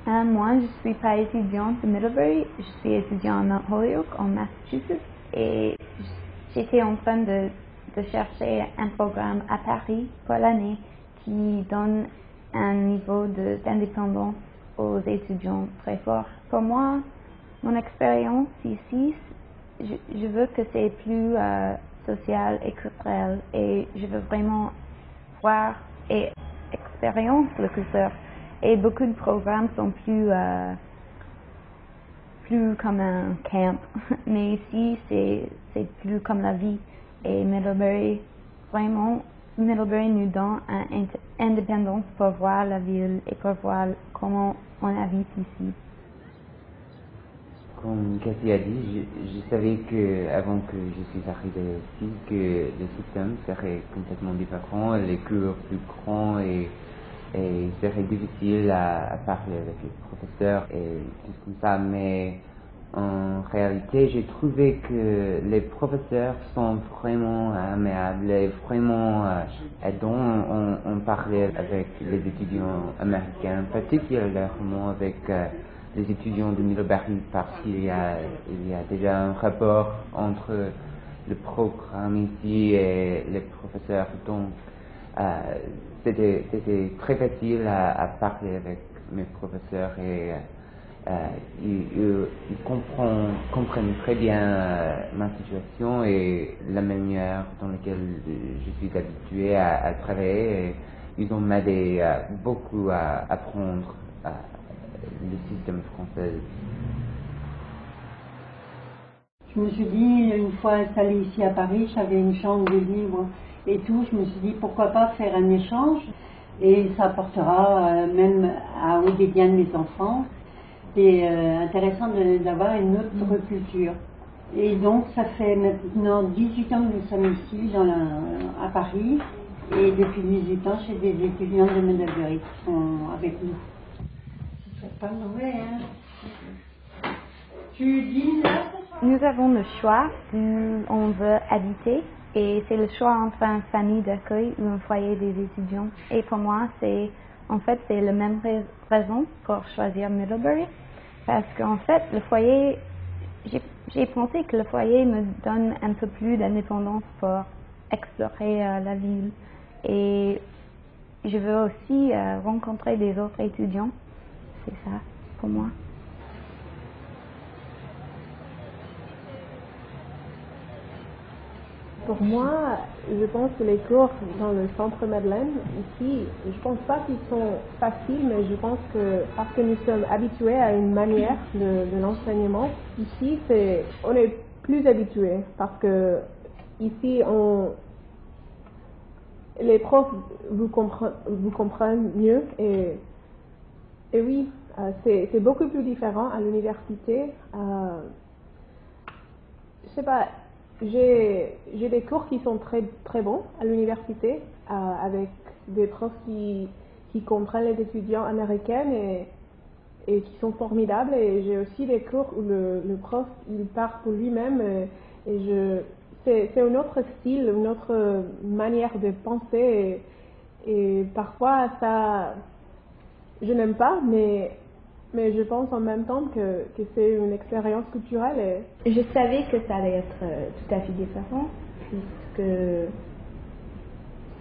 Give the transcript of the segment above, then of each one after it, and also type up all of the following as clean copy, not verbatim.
Moi, je ne suis pas étudiante de Middlebury, je suis étudiante à Mount Holyoke, en Massachusetts, et j'étais en train de chercher un programme à Paris pour l'année qui donne un niveau d'indépendance aux étudiants très fort. Pour moi, mon expérience ici, je veux que c'est plus social et culturel, et je veux vraiment voir et expérience la culture. Et beaucoup de programmes sont plus comme un camp, mais ici c'est plus comme la vie. Et Middlebury, vraiment, Middlebury nous donne une indépendance pour voir la ville et pour voir comment on habite ici. Comme Cathy a dit, je savais que avant que je suis arrivé ici, que le système serait complètement différent, les cours plus grands et serait difficile à parler avec les professeurs et tout comme ça. Mais en réalité, j'ai trouvé que les professeurs sont vraiment aimables et vraiment aidants. On parlait avec les étudiants américains, particulièrement avec les étudiants de Middlebury, parce qu'il y a déjà un rapport entre le programme ici et les professeurs. Donc, c'était très facile à parler avec mes professeurs et ils comprennent très bien ma situation et la manière dans laquelle je suis habitué à travailler. Et ils ont m'aidé beaucoup à apprendre le système français. Je me suis dit, une fois installée ici à Paris, j'avais une chambre de libre et tout. Je me suis dit, pourquoi pas faire un échange, et ça apportera même au bien de mes enfants. C'est intéressant d'avoir une autre culture. Et donc, ça fait maintenant 18 ans que nous sommes ici à Paris. Et depuis 18 ans, j'ai des étudiants de Middlebury qui sont avec nous. C'est pas mauvais, hein? Tu dis là? Nous avons le choix où on veut habiter, et c'est le choix entre une famille d'accueil ou un foyer des étudiants. Et pour moi, c'est la même raison pour choisir Middlebury, parce qu'en fait, le foyer, j'ai pensé que le foyer me donne un peu plus d'indépendance pour explorer la ville, et je veux aussi rencontrer des autres étudiants. C'est ça pour moi. Pour moi, je pense que les cours dans le centre Madeleine, ici, je pense pas qu'ils sont faciles, mais je pense que parce que nous sommes habitués à une manière de l'enseignement, ici, on est plus habitués parce que ici, les profs vous comprennent mieux et oui, c'est beaucoup plus différent à l'université. Je sais pas. J'ai des cours qui sont très très bons à l'université avec des profs qui comprennent les étudiants américains et qui sont formidables, et j'ai aussi des cours où le prof il part pour lui-même c'est un autre style, une autre manière de penser et parfois ça je n'aime pas, mais je pense en même temps que c'est une expérience culturelle. Je savais que ça allait être tout à fait différent, puisque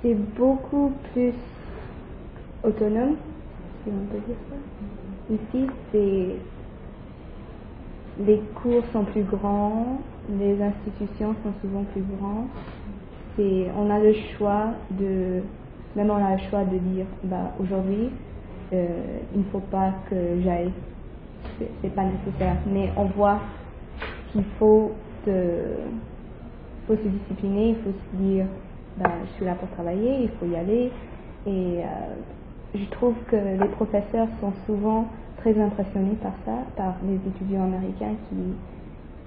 c'est beaucoup plus autonome, si on peut dire ça. Ici, les cours sont plus grands, les institutions sont souvent plus grandes. On a le choix de dire, aujourd'hui, il ne faut pas que j'aille, c'est pas nécessaire, mais on voit qu'il faut se discipliner, il faut se dire je suis là pour travailler, il faut y aller, et je trouve que les professeurs sont souvent très impressionnés par ça, par les étudiants américains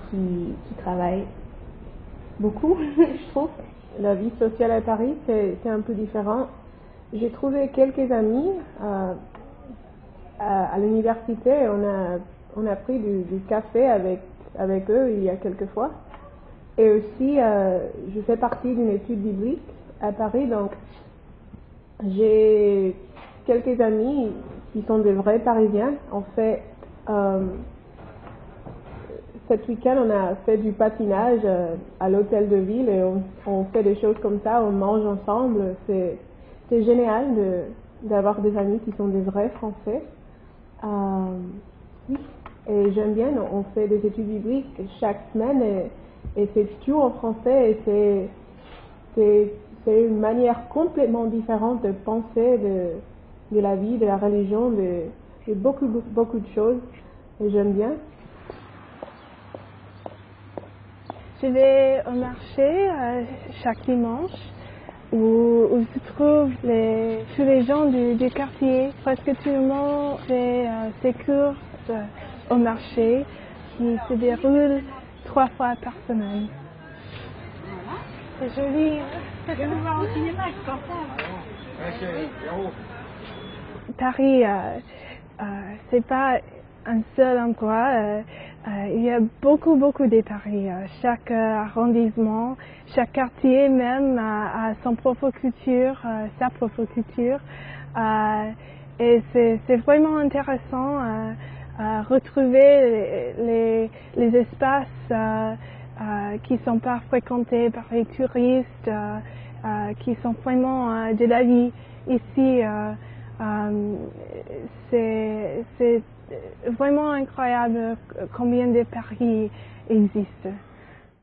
qui travaillent beaucoup. Je trouve la vie sociale à Paris c'est un peu différent. J'ai trouvé quelques amis à l'université. On a pris du café avec eux il y a quelques fois. Et aussi, je fais partie d'une étude biblique à Paris, donc j'ai quelques amis qui sont des vrais Parisiens. En fait, cet week-end, on a fait du patinage à l'hôtel de ville et on fait des choses comme ça, on mange ensemble. C'est génial d'avoir des amis qui sont des vrais Français. Oui. Et j'aime bien, on fait des études bibliques chaque semaine et c'est tout en français et c'est une manière complètement différente de penser de la vie, de la religion, de beaucoup de choses et j'aime bien. Je vais au marché chaque dimanche où se trouvent tous les gens du quartier. Presque tout le monde fait ses courses au marché qui se déroulent 3 fois par semaine. C'est joli. Paris, c'est pas un seul endroit. Il y a beaucoup de Paris. Chaque arrondissement, chaque quartier même a son propre culture, sa propre culture. Et c'est vraiment intéressant retrouver les espaces qui sont pas fréquentés par les touristes, qui sont vraiment de la vie ici. C'est vraiment incroyable combien de Paris existent.